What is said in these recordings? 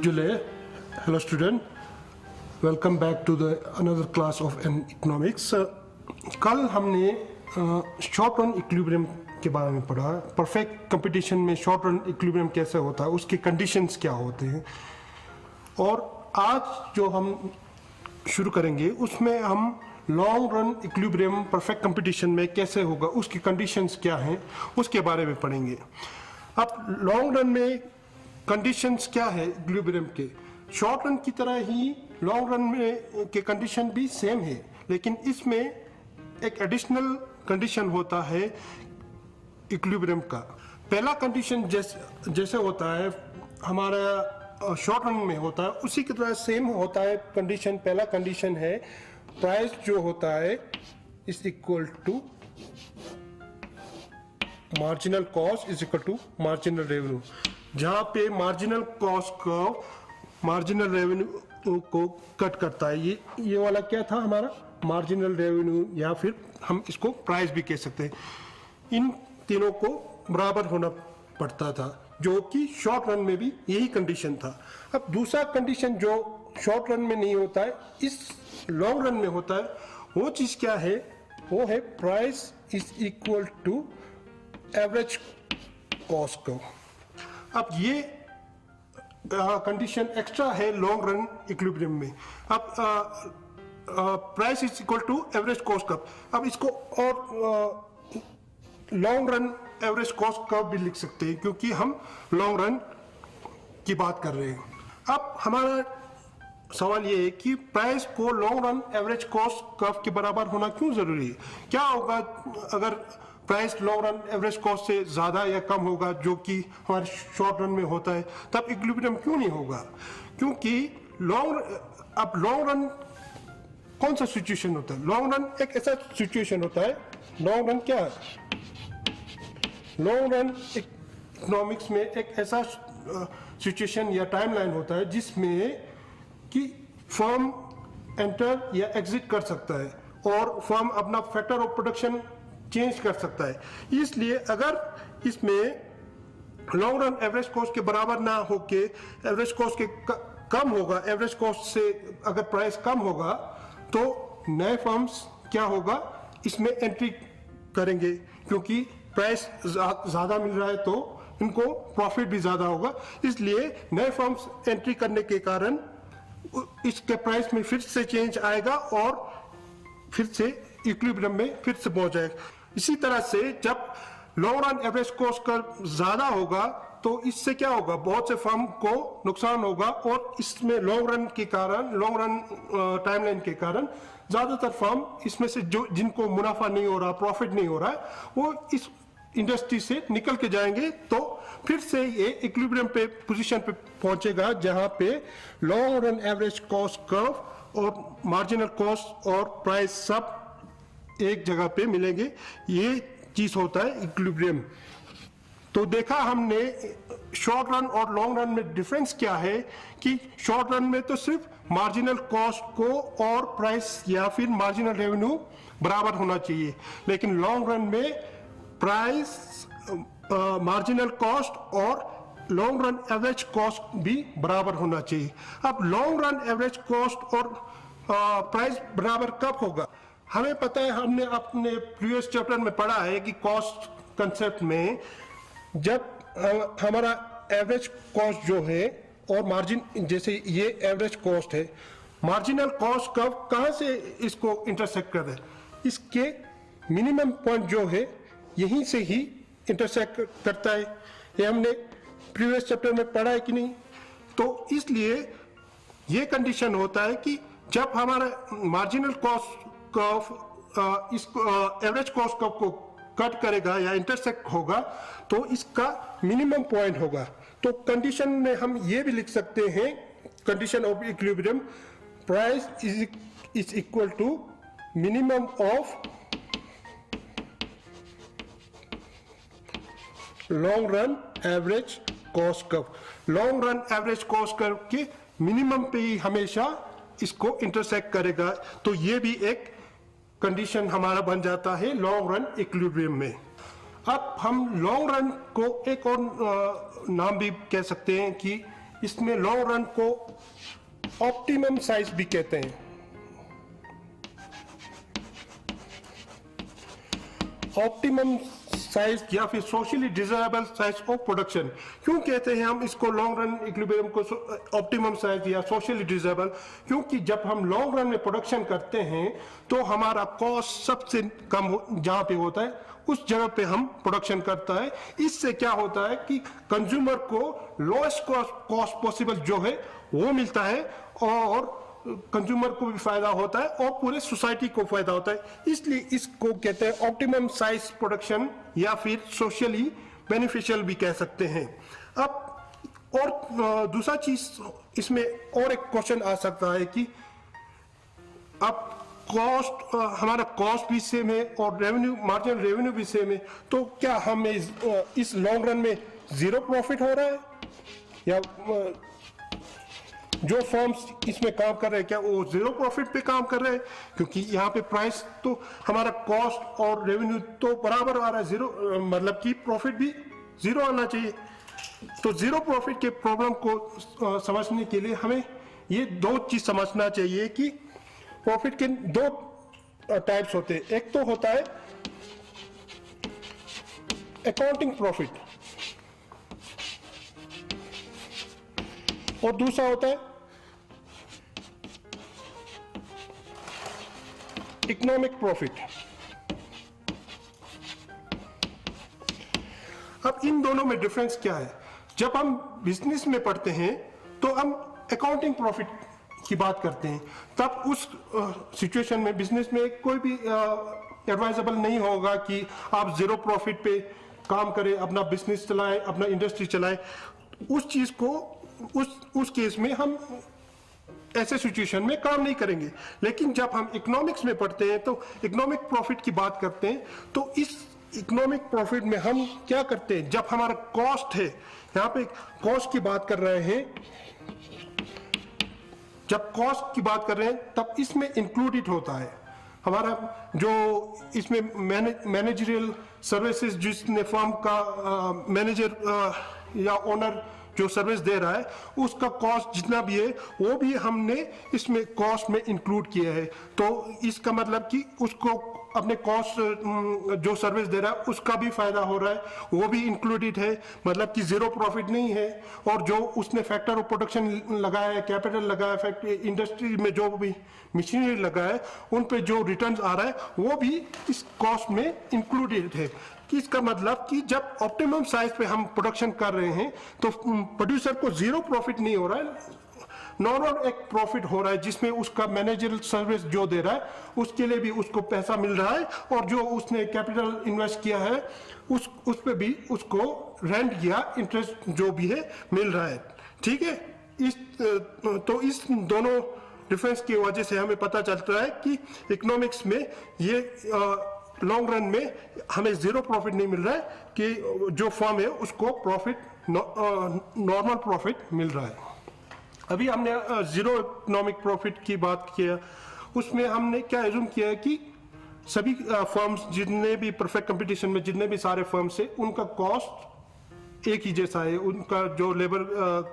Julie, hello student, welcome back to the another class of economics. कल हमने short run equilibrium के बारे में पढ़ा। परफेक्ट कंपटीशन में शॉर्ट रन इक्विलिब्रियम कैसे होता है, उसके कंडीशंस क्या होते हैं, और आज जो हम शुरू करेंगे उसमें हम long run equilibrium perfect competition में कैसे होगा, उसकी कंडीशंस क्या हैं, उसके बारे में पढ़ेंगे। अब लॉन्ग रन में कंडीशंस क्या है इक्विलिब्रियम के, शॉर्ट रन की तरह ही लॉन्ग रन में के कंडीशन भी सेम है, लेकिन इसमें एक एडिशनल कंडीशन होता है इक्विलिब्रियम का। पहला कंडीशन जैसे होता है हमारा शॉर्ट रन में होता है, उसी की तरह सेम होता है कंडीशन। पहला कंडीशन है प्राइस जो होता है is equal to marginal cost is equal to marginal revenue, जहां पे मार्जिनल कॉस्ट को मार्जिनल रेवेन्यू को कट करता है। ये वाला क्या था हमारा मार्जिनल रेवेन्यू, या फिर हम इसको प्राइस भी कह सकते हैं। इन तीनों को बराबर होना पड़ता था, जो कि शॉर्ट रन में भी यही कंडीशन था। अब दूसरा कंडीशन जो शॉर्ट रन में नहीं होता है, इस लॉन्ग रन में होता है, वो चीज क्या है, वो है price is equal to average cost को। अब ये कंडीशन एक्स्ट्रा है लॉन्ग रन इक्विलिब्रियम में। अब price is equal to average cost curve, अब इसको और long run average cost curve भी लिख सकते हैं, क्योंकि हम लॉन्ग रन की बात कर रहे हैं। अब हमारा सवाल ये है कि प्राइस को long run average cost curve के बराबर होना क्यों जरूरी है। क्या होगा अगर price long run average cost से ज्यादा या कम होगा, जो कि हमारे शॉर्ट रन में होता है, तब इक्विलिब्रियम क्यों नहीं होगा। क्योंकि लॉन्ग रन कौन सा सिचुएशन होता है, लॉन्ग रन एक ऐसा सिचुएशन होता है, लॉन्ग रन क्या है, लॉन्ग रन इकोनॉमिक्स में एक ऐसा सिचुएशन या टाइमलाइन होता है जिसमें कि फर्म एंटर या एग्जिट कर सकता है और फर्म अपना फैक्टर ऑफ प्रोडक्शन चेंज कर सकता है। इसलिए अगर इसमें लॉन्ग रन एवरेज कॉस्ट के बराबर ना होके एवरेज कॉस्ट के कम होगा, एवरेज कॉस्ट से अगर प्राइस कम होगा, तो नए फर्म्स क्या होगा इसमें एंट्री करेंगे, क्योंकि प्राइस ज्यादा मिल रहा है तो इनको प्रॉफिट भी ज्यादा होगा। इसलिए नए फर्म्स एंट्री करने के कारण इसके प्राइस में फिर से चेंज आएगा और फिर से इक्विलिब्रियम में फिर से पहुंच जाएगा। इसी तरह से जब long run average cost curve ज्यादा होगा तो इससे क्या होगा, बहुत से फर्म को नुकसान होगा, और इसमें लॉन्ग रन के कारण, लॉन्ग रन टाइमलाइन के कारण ज्यादातर फर्म इसमें से जो जिनको मुनाफा नहीं हो रहा, प्रॉफिट नहीं हो रहा है, वो इस इंडस्ट्री से निकल के जाएंगे। तो फिर से ये इक्विलिब्रियम पे पोजीशन पे पहुंचेगा, जहां पे long run average cost curve और मार्जिनल कॉस्ट और प्राइस सब एक जगह पे मिलेंगे। ये चीज होता है इक्विलिब्रियम। तो देखा हमने शॉर्ट रन और लॉन्ग रन में डिफरेंस क्या है, कि शॉर्ट रन में तो सिर्फ मार्जिनल कॉस्ट को और प्राइस या फिर मार्जिनल रेवेन्यू बराबर होना चाहिए, लेकिन लॉन्ग रन में प्राइस, मार्जिनल कॉस्ट और लॉन्ग रन एवरेज कॉस्ट भी बराबर होना चाहिए। अब लॉन्ग रन एवरेज कॉस्ट और प्राइस बराबर कब होगा, हमें पता है, हमने अपने प्रीवियस चैप्टर में पढ़ा है कि कॉस्ट कंसेप्ट में जब हमारा एवरेज कॉस्ट जो है और मार्जिन, जैसे ये एवरेज कॉस्ट है, मार्जिनल कॉस्ट कब कहां से इसको इंटरसेक्ट कर रहे हैं, इसके मिनिमम पॉइंट जो है यहीं से ही इंटरसेक्ट करता है। ये हमने प्रीवियस चैप्टर में पढ़ा है कि नहीं। तो इसलिए ये कंडीशन होता है कि जब हमारा मार्जिनल कॉस्ट कर्व इस एवरेज कॉस्ट कर्व को कट करेगा या इंटरसेक्ट होगा, तो इसका मिनिमम पॉइंट होगा। तो कंडीशन में हम ये भी लिख सकते हैं, condition of equilibrium, price is equal to minimum of long run average cost curve. Long run average cost curve के मिनिमम पे ही हमेशा इसको इंटरसेक्ट करेगा। तो ये भी एक कंडीशन हमारा बन जाता है लॉन्ग रन इक्विलिब्रियम में। अब हम लॉन्ग रन को एक और नाम भी कह सकते हैं कि इसमें लॉन्ग रन को ऑप्टिमम साइज भी कहते हैं। ऑप्टिमम साइज या फिर socially desirable size of production. क्यों कहते हैं हम इसको लॉन्ग रन इक्विलिब्रियम को ऑप्टिमम साइज या सोशली डिजायरेबल? क्योंकि जब हम लॉन्ग रन में प्रोडक्शन करते हैं तो हमारा कॉस्ट सबसे कम जहां पे होता है उस जगह पे हम प्रोडक्शन करता है। इससे क्या होता है कि कंज्यूमर को लोएस्ट कॉस्ट पॉसिबल जो है वो मिलता है और कंज्यूमर को भी फायदा होता है और पूरे सोसाइटी को फायदा होता है। इसलिए इसको कहते हैं ऑप्टिमम साइज प्रोडक्शन या फिर सोशली बेनिफिशियल भी कह सकते हैं। अब और दूसरा चीज इसमें और एक क्वेश्चन आ सकता है कि अब कॉस्ट हमारा कॉस्ट भी सेम है और रेवेन्यू मार्जिनल रेवेन्यू भी सेम है, तो क्या हमें इस लॉन्ग रन में जीरो प्रॉफिट हो रहा है या जो फर्म्स इसमें काम कर रहे हैं क्या वो जीरो प्रॉफिट पे काम कर रहे हैं? क्योंकि यहाँ पे प्राइस तो हमारा कॉस्ट और रेवेन्यू तो बराबर आ रहा है, जीरो मतलब कि प्रॉफिट भी जीरो आना चाहिए। तो जीरो प्रॉफिट के प्रॉब्लम को समझने के लिए हमें ये दो चीज समझना चाहिए कि प्रॉफिट के दो टाइप्स होते हैं। एक तो होता है अकाउंटिंग प्रॉफिट और दूसरा होता है इकोनॉमिक प्रॉफिट। अब इन दोनों में डिफरेंस क्या है? जब हम बिजनेस में पढ़ते हैं तो हम अकाउंटिंग प्रॉफिट की बात करते हैं, तब उस सिचुएशन में बिजनेस में कोई भी एडवाइजेबल नहीं होगा कि आप जीरो प्रॉफिट पे काम करें, अपना बिजनेस चलाएं, अपना इंडस्ट्री चलाएं। उस चीज को उस केस में हम ऐसे सिचुएशन में काम नहीं करेंगे। लेकिन जब हम इकोनॉमिक्स में पढ़ते हैं तो इकोनॉमिक प्रॉफिट की बात करते हैं, तो इस इकोनॉमिक प्रॉफिट में हम क्या करते हैं? जब हमारा कॉस्ट है, यहाँ पे कॉस्ट की बात कर रहे हैं, जब कॉस्ट की बात कर रहे हैं तब इसमें इंक्लूडेड होता है हमारा जो इसमें मैनेजरियल सर्विसेज, जिसने फर्म का मैनेजर या ओनर जो सर्विस दे रहा है उसका कॉस्ट जितना भी है वो भी हमने इसमें कॉस्ट में इंक्लूड किया है। तो इसका मतलब कि उसको अपने कॉस्ट जो सर्विस दे रहा है उसका भी फायदा हो रहा है, वो भी इंक्लूडेड है, मतलब कि जीरो प्रॉफिट नहीं है। और जो उसने फैक्टर ऑफ प्रोडक्शन लगाया है, कैपिटल लगाया है, फैक्ट्री इंडस्ट्री में जो भी मशीनरी लगाया है उन पे जो रिटर्न आ रहा है वो भी इस कॉस्ट में इंक्लूडेड है। कि इसका मतलब कि जब ऑप्टिमम साइज पे हम प्रोडक्शन कर रहे हैं तो प्रोड्यूसर को जीरो प्रॉफिट नहीं हो रहा है, नॉर्मल एक प्रॉफिट हो रहा है जिसमें उसका मैनेजरल सर्विस जो दे रहा है उसके लिए भी उसको पैसा मिल रहा है और जो उसने कैपिटल इन्वेस्ट किया है उस पे भी उसको रेंट या इंटरेस्ट जो भी है मिल रहा है। ठीक है, तो इस दोनों डिफरेंस की वजह से हमें पता चलता है कि इकोनॉमिक्स में ये लॉन्ग रन में हमें जीरो प्रॉफिट नहीं मिल रहा है, कि जो फर्म है उसको प्रॉफिट नॉर्मल प्रॉफिट मिल रहा है। अभी हमने जीरो इकोनॉमिक प्रॉफिट की बात किया, उसमें हमने क्या एज्यूम किया है कि सभी फर्म्स जितने भी परफेक्ट कंपटीशन में जितने भी सारे फर्म्स है उनका कॉस्ट एक ही जैसा है, उनका जो लेबर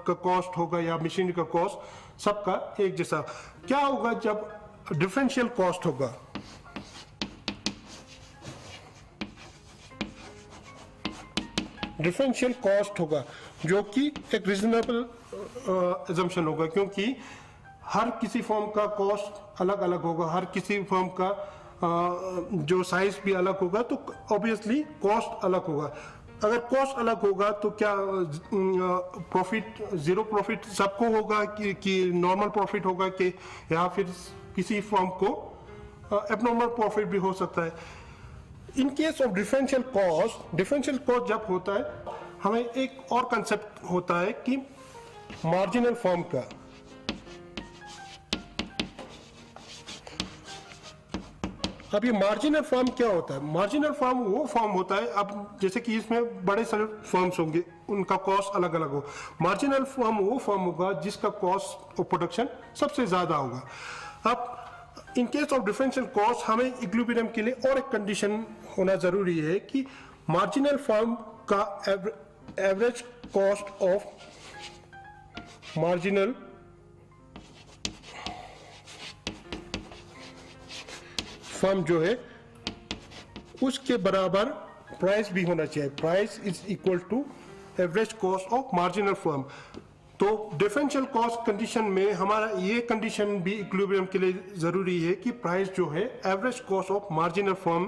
का कॉस्ट होगा या मशीनरी का कॉस्ट सबका एक जैसा। क्या होगा जब डिफरेंशियल कॉस्ट होगा? डिफरेंशियल कॉस्ट होगा जो कि एक रीजनेबल अजम्पशन होगा, क्योंकि हर किसी फर्म का कॉस्ट अलग अलग होगा, हर किसी फर्म का जो साइज भी अलग होगा, तो ऑब्वियसली कॉस्ट अलग होगा। अगर कॉस्ट अलग होगा तो क्या प्रॉफिट जीरो प्रॉफिट सबको होगा कि नॉर्मल प्रॉफिट होगा कि, या फिर किसी फर्म को एबनॉर्मल प्रॉफिट भी हो सकता है। इन केस ऑफ डिफरेंशियल कॉस्ट जब होता है हमें एक और कंसेप्ट होता है कि मार्जिनल फर्म का। अब ये मार्जिनल फर्म क्या होता है? मार्जिनल फर्म वो फर्म होता है, अब जैसे कि इसमें बड़े सारे फर्म्स होंगे उनका कॉस्ट अलग अलग हो, मार्जिनल फर्म वो फर्म होगा जिसका कॉस्ट ऑफ प्रोडक्शन सबसे ज्यादा होगा। अब in case of differential cost हमें इक्विलिब्रियम के लिए और एक कंडीशन होना जरूरी है कि मार्जिनल फर्म का average cost of marginal firm जो है उसके बराबर प्राइस भी होना चाहिए। Price is equal to average cost of marginal firm. तो डिफरेंशियल कॉस्ट कंडीशन में हमारा ये कंडीशन भी इक्विलिब्रियम के लिए जरूरी है कि प्राइस जो है average cost of marginal firm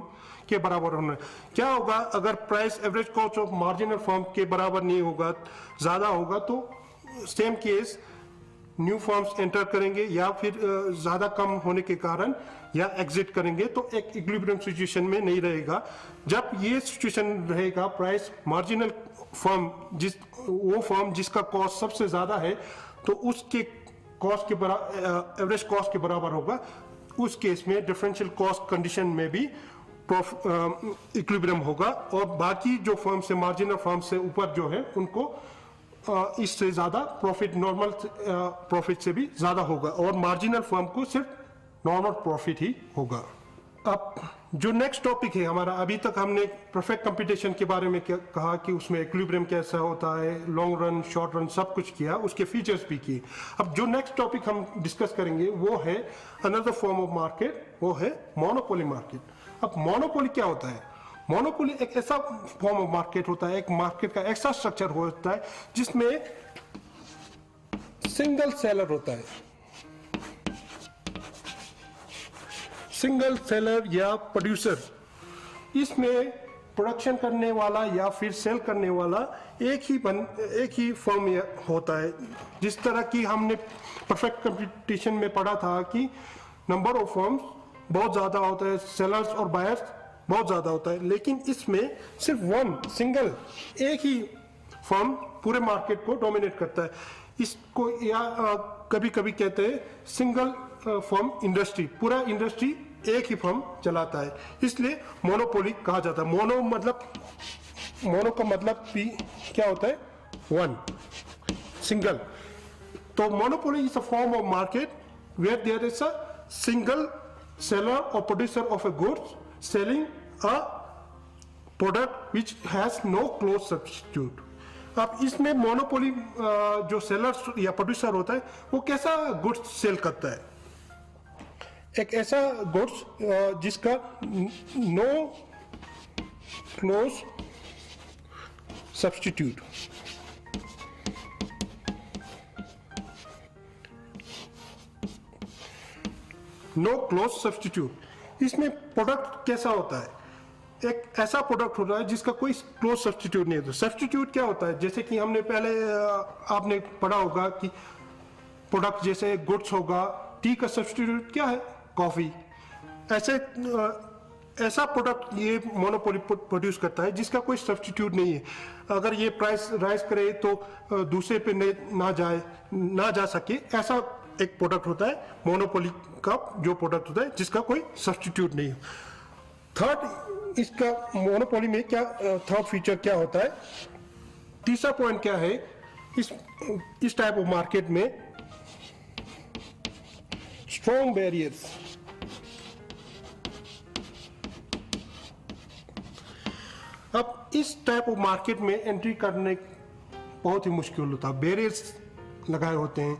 के बराबर होना है। क्या होगा अगर price average cost of marginal firm के बराबर नहीं होगा, ज्यादा होगा, तो same case new firms enter करेंगे या फिर ज्यादा कम होने के कारण या एग्जिट करेंगे, तो एक इक्विलिब्रियम सिचुएशन में नहीं रहेगा। जब ये सिचुएशन रहेगा प्राइस मार्जिनल फर्म वो फर्म जिसका कॉस्ट सबसे ज्यादा है तो उसके कॉस्ट के बराबर एवरेज कॉस्ट के बराबर होगा, उस केस में डिफरेंशियल कॉस्ट कंडीशन में भी इक्विलिब्रियम होगा और बाकी जो फर्म से मार्जिनल फर्म से ऊपर जो है उनको इससे ज्यादा प्रॉफिट, नॉर्मल प्रॉफिट से भी ज्यादा होगा और मार्जिनल फर्म को सिर्फ नॉर्मल प्रॉफिट ही होगा। अब जो नेक्स्ट टॉपिक है हमारा, अभी तक हमने परफेक्ट कंपटीशन के बारे में कहा कि उसमें इक्विलिब्रियम कैसा होता है, लॉन्ग रन, शॉर्ट रन, सब कुछ किया, उसके फीचर्स भी किए। अब जो नेक्स्ट टॉपिक हम डिस्कस करेंगे वो है अनदर फॉर्म ऑफ मार्केट, वो है मोनोपोली मार्केट। अब मोनोपोली क्या होता है? मोनोपोली एक ऐसा फॉर्म ऑफ मार्केट होता है, एक मार्केट का ऐसा स्ट्रक्चर होता है जिसमें सिंगल सेलर होता है, सिंगल सेलर या प्रोड्यूसर। इसमें प्रोडक्शन करने वाला या फिर सेल करने वाला एक ही फर्म होता है। जिस तरह की हमने परफेक्ट कंपटीशन में पढ़ा था कि नंबर ऑफ फर्म्स बहुत ज्यादा होता है, सेलर्स और बायर्स बहुत ज्यादा होता है, लेकिन इसमें सिर्फ सिंगल एक ही फर्म पूरे मार्केट को डोमिनेट करता है। इसको या कभी कभी कहते हैं सिंगल फर्म इंडस्ट्री, पूरा इंडस्ट्री एक ही फर्म चलाता है, इसलिए मोनोपोली कहा जाता है। मोनो का मतलब भी क्या होता है? One, single. तो monopoly is a form of market where there is a single seller or producer of a goods selling a product which has no close substitute। अब इसमें मोनोपोली जो सेलर या प्रोड्यूसर होता है वो कैसा गुड्स सेल करता है? एक ऐसा गुड्स जिसका no close substitute, no close substitute. इसमें प्रोडक्ट कैसा होता है? एक ऐसा प्रोडक्ट होता है जिसका कोई क्लोज सब्स्टिट्यूट नहीं होता। सब्स्टिट्यूट क्या होता है? जैसे कि हमने पहले आपने पढ़ा होगा कि प्रोडक्ट जैसे गुड्स होगा, टी का सब्स्टिट्यूट क्या है? कॉफी। ऐसा प्रोडक्ट ये मोनोपोली प्रोड्यूस करता है जिसका कोई सब्स्टिट्यूट नहीं है। अगर ये प्राइस राइज करे तो दूसरे पे ना जा सके, ऐसा एक प्रोडक्ट होता है मोनोपोली का, जो प्रोडक्ट होता है जिसका कोई सब्स्टिट्यूट नहीं है। थर्ड, इसका मोनोपोली में क्या थर्ड फीचर क्या होता है? तीसरा पॉइंट क्या है? इस टाइप ऑफ मार्केट में स्ट्रॉन्ग बैरियर्स। अब इस टाइप ऑफ मार्केट में एंट्री करने बहुत ही मुश्किल होता है। बैरियर्स लगाए होते हैं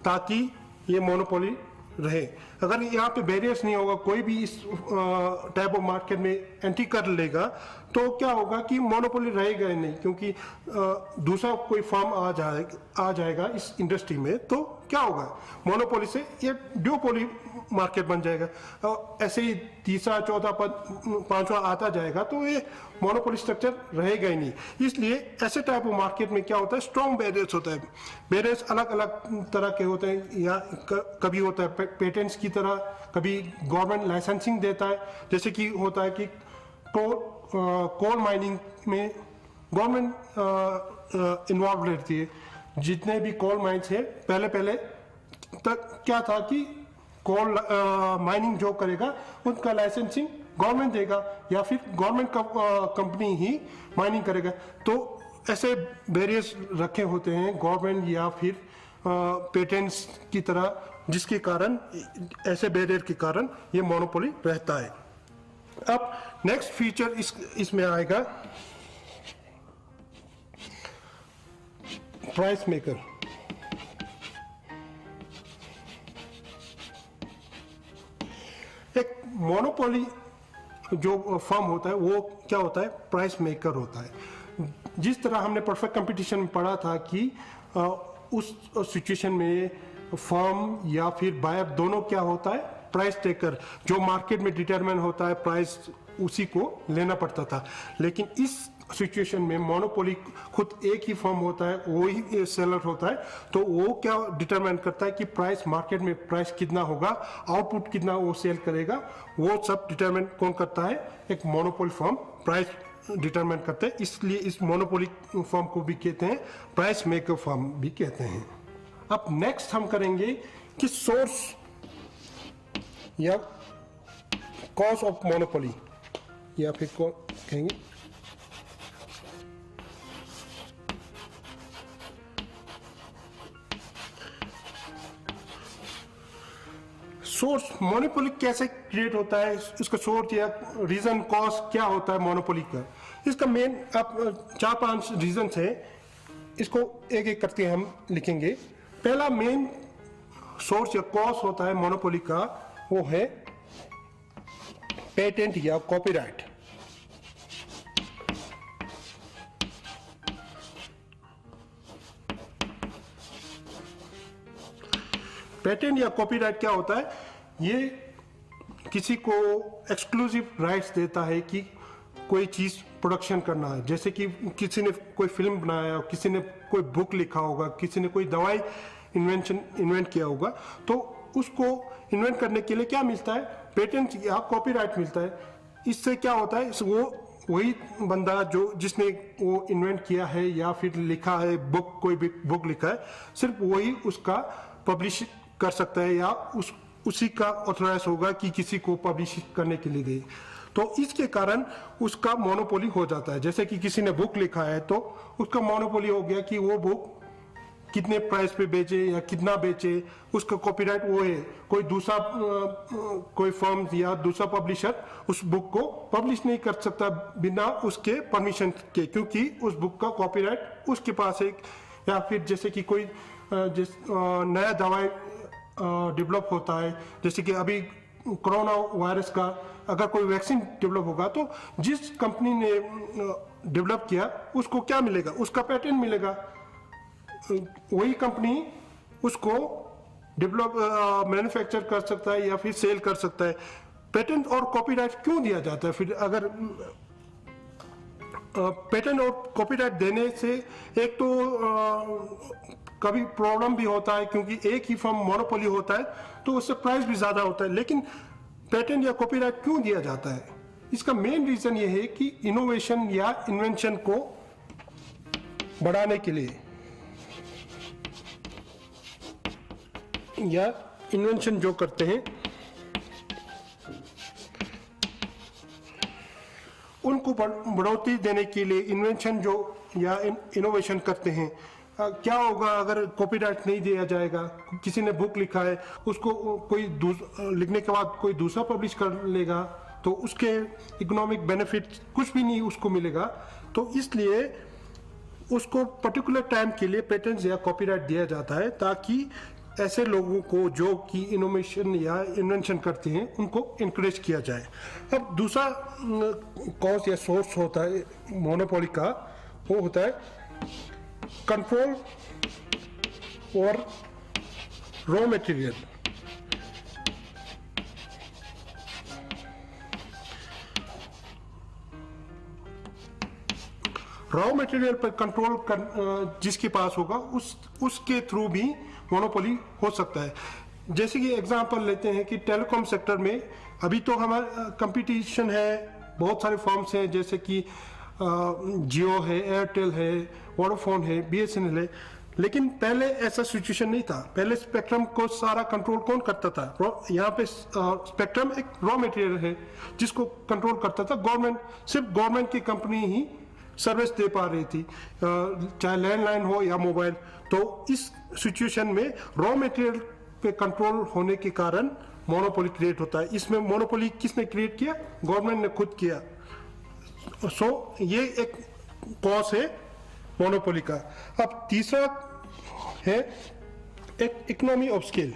ताकि ये मोनोपोली रहे। अगर यहाँ पे बैरियर्स नहीं होगा, कोई भी इस टाइप ऑफ मार्केट में एंट्री कर लेगा तो क्या होगा कि मोनोपोली रहेगा ही नहीं, क्योंकि दूसरा कोई फर्म आ जाएगा इस इंडस्ट्री में, तो क्या होगा? मोनोपोली से ये ड्यूपोली मार्केट बन जाएगा। ऐसे ही तीसरा, चौथा, पांचवा आता जाएगा तो ये मोनोपोली स्ट्रक्चर रहेगा ही नहीं। इसलिए ऐसे टाइप ऑफ मार्केट में क्या होता है? स्ट्रॉन्ग बैरियर्स होता है। बैरियर्स अलग अलग तरह के होते हैं, या कभी होता है पेटेंट्स की तरह, कभी गवर्नमेंट लाइसेंसिंग देता है। जैसे कि होता है कि कोल माइनिंग में गवर्नमेंट इन्वॉल्व रहती है। जितने भी कोल माइंस है, पहले तक क्या था कि कोल माइनिंग जो करेगा उनका लाइसेंसिंग गवर्नमेंट देगा या फिर गवर्नमेंट का कंपनी ही माइनिंग करेगा। तो ऐसे बैरियर्स रखे होते हैं गवर्नमेंट या फिर पेटेंट्स की तरह, जिसके कारण ऐसे बैरियर के कारण ये मोनोपोली रहता है। अब नेक्स्ट फीचर इसमें आएगा प्राइस मेकर। मोनोपोली जो फर्म होता है वो क्या होता है, प्राइस मेकर होता है। जिस तरह हमने परफेक्ट कंपटीशन में पढ़ा था कि उस सिचुएशन में फर्म या फिर बायर दोनों क्या होता है, प्राइस टेकर, जो मार्केट में डिटरमाइन होता है प्राइस उसी को लेना पड़ता था। लेकिन इस सिचुएशन में मोनोपोली खुद एक ही फर्म होता है, वो ही सेलर होता है, तो वो क्या डिटरमाइन करता है कि प्राइस मार्केट में प्राइस कितना होगा, आउटपुट कितना वो सेल करेगा, वो सब डिटरमाइन कौन करता है, एक मोनोपोली फर्म प्राइस डिटरमाइन करते हैं। इसलिए इस मोनोपोली फर्म को भी कहते हैं प्राइस मेकर फर्म भी कहते हैं। अब नेक्स्ट हम करेंगे कि सोर्स या कॉज ऑफ मोनोपोली, या फिर कहेंगे सोर्स। मोनोपोली कैसे क्रिएट होता है, इसका सोर्स या रीजन कॉज क्या होता है मोनोपोली का। इसका मेन आप 4-5 रीजन है, इसको एक एक करके हम लिखेंगे। पहला मेन सोर्स या कॉज होता है मोनोपोली का, वो है पेटेंट या कॉपीराइट। पेटेंट या कॉपीराइट क्या होता है, ये किसी को एक्सक्लूसिव राइट्स देता है कि कोई चीज प्रोडक्शन करना है। जैसे कि किसी ने कोई फिल्म बनाया, किसी ने कोई बुक लिखा होगा, किसी ने कोई दवाई इन्वेंट किया होगा, तो उसको इन्वेंट करने के लिए क्या मिलता है, पेटेंट या कॉपीराइट मिलता है। इससे क्या होता है, वो वही बंदा जो जिसने वो इन्वेंट किया है या फिर लिखा है बुक, कोई भी बुक लिखा है, सिर्फ वही उसका पब्लिश कर सकता है या उसी का ऑथराइज होगा कि किसी को पब्लिश करने के लिए दे। तो इसके कारण उसका मोनोपोली हो जाता है। जैसे कि किसी ने बुक लिखा है तो उसका मोनोपोली हो गया कि वो बुक कितने प्राइस पे बेचे या कितना बेचे, उसका कॉपीराइट वो है। कोई दूसरा कोई फर्म या दूसरा पब्लिशर उस बुक को पब्लिश नहीं कर सकता बिना उसके परमिशन के, क्योंकि उस बुक का कॉपीराइट उसके पास है। या फिर जैसे कि कोई नया दवाई डेवलप होता है, जैसे कि अभी कोरोना वायरस का अगर कोई वैक्सीन डेवलप होगा तो जिस कंपनी ने डेवलप किया उसको क्या मिलेगा, उसका पेटेंट मिलेगा। वही कंपनी उसको डेवलप मैन्युफैक्चर कर सकता है या फिर सेल कर सकता है। पेटेंट और कॉपीराइट क्यों दिया जाता है फिर? अगर पेटेंट और कॉपीराइट देने से एक तो कभी प्रॉब्लम भी होता है, क्योंकि एक ही फर्म मोनोपोली होता है तो उससे प्राइस भी ज़्यादा होता है। लेकिन पेटेंट या कॉपीराइट क्यों दिया जाता है, इसका मेन रीज़न ये है कि इनोवेशन या इन्वेंशन को बढ़ाने के लिए, या इन्वेंशन जो करते हैं उनको बढ़ोतरी देने के लिए, इन्वेंशन जो या इनोवेशन करते हैं। क्या होगा अगर कॉपीराइट नहीं दिया जाएगा? किसी ने बुक लिखा है, उसको कोई लिखने के बाद कोई दूसरा पब्लिश कर लेगा तो उसके इकोनॉमिक बेनिफिट कुछ भी नहीं उसको मिलेगा। तो इसलिए उसको पर्टिकुलर टाइम के लिए पेटेंट या कॉपीराइट दिया जाता है, ताकि ऐसे लोगों को जो कि इनोवेशन या इन्वेंशन करते हैं उनको इंकरेज किया जाए। अब दूसरा कॉज या सोर्स होता है मोनोपोली का, वो होता है कंट्रोल और रॉ मटेरियल। रॉ मटेरियल पर कंट्रोल जिसके पास होगा उसके थ्रू भी मोनोपोली हो सकता है। जैसे कि एग्जांपल लेते हैं कि टेलीकॉम सेक्टर में अभी तो हमारा कंपटीशन है, बहुत सारे फर्म्स हैं, जैसे कि जियो है, एयरटेल है, वोडाफोन है, बीएसएनएल है। लेकिन पहले ऐसा सिचुएशन नहीं था। पहले स्पेक्ट्रम को सारा कंट्रोल कौन करता था? यहाँ पे स्पेक्ट्रम एक रॉ मटेरियल है जिसको कंट्रोल करता था गवर्नमेंट। सिर्फ गवर्नमेंट की कंपनी ही सर्विस दे पा रही थी, चाहे लैंडलाइन हो या मोबाइल। तो इस सिचुएशन में रॉ मटेरियल पे कंट्रोल होने के कारण मोनोपोली क्रिएट होता है। इसमें मोनोपोली किसने क्रिएट किया? गवर्नमेंट ने खुद किया। सो ये एक कॉज है मोनोपोली का। अब तीसरा है एक इकोनॉमी ऑफ स्केल।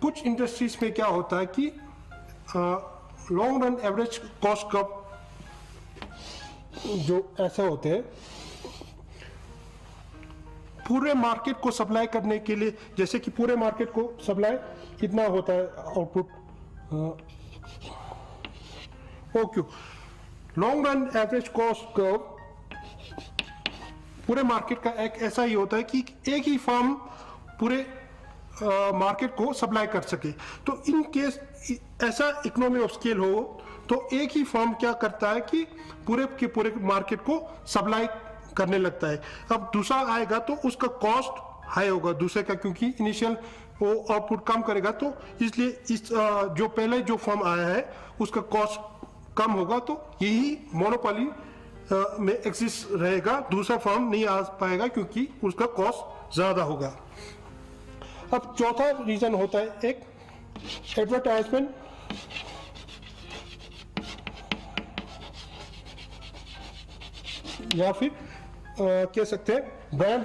कुछ इंडस्ट्रीज में क्या होता है कि long run average cost curve जो ऐसे होते हैं, पूरे मार्केट को सप्लाई करने के लिए, जैसे कि पूरे मार्केट को सप्लाई कितना होता है output, okay, long run average cost curve पूरे मार्केट का एक ऐसा ही होता है कि एक ही फर्म पूरे मार्केट को सप्लाई कर सके। तो इन केस ऐसा इकोनॉमी ऑफ स्केल हो तो एक ही फर्म क्या करता है कि पूरे के पूरे मार्केट को सप्लाई करने लगता है। अब दूसरा आएगा तो उसका कॉस्ट हाई होगा दूसरे का, क्योंकि इनिशियल वो आउटपुट कम करेगा, तो इसलिए इस जो पहले जो फर्म आया है उसका कॉस्ट कम होगा, तो यही मोनोपोली में एग्जिस्ट रहेगा, दूसरा फर्म नहीं आ पाएगा क्योंकि उसका कॉस्ट ज्यादा होगा। अब चौथा रीजन होता है एक एडवर्टाइजमेंट या फिर कह सकते हैं ब्रांड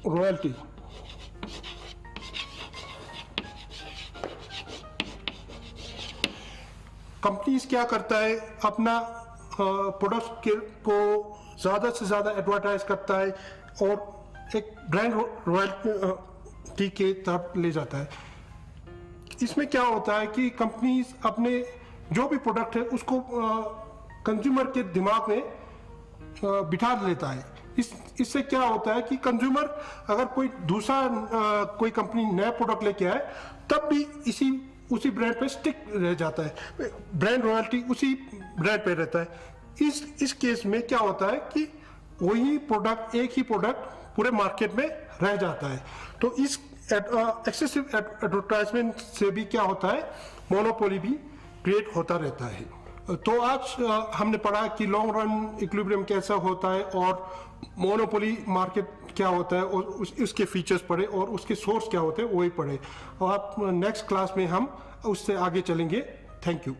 रॉयल्टी। कंपनीज क्या करता है, अपना प्रोडक्ट को ज़्यादा से ज़्यादा एडवर्टाइज करता है और एक ब्रांड रॉयल्टी के तरफ ले जाता है। इसमें क्या होता है कि कंपनीज अपने जो भी प्रोडक्ट है उसको कंज्यूमर के दिमाग में बिठा लेता है। इससे क्या होता है कि कंज्यूमर अगर कोई दूसरा कोई कंपनी नया प्रोडक्ट लेके आए तब भी उसी ब्रांड पे स्टिक रह जाता है, ब्रांड रॉयल्टी उसी ब्रांड पे रहता है। इस केस में क्या होता है कि वही प्रोडक्ट, एक ही प्रोडक्ट पूरे मार्केट में रह जाता है। तो इस एक्सेसिव एडवर्टाइजमेंट से भी क्या होता है, मोनोपोली भी क्रिएट होता रहता है। तो आज हमने पढ़ा कि लॉन्ग रन इक्विलिब्रियम कैसा होता है और मोनोपोली मार्केट क्या होता है और उसके फीचर्स पढ़े और उसके सोर्स क्या होते हैं वही पढ़े। और आप नेक्स्ट क्लास में हम उससे आगे चलेंगे। Thank you.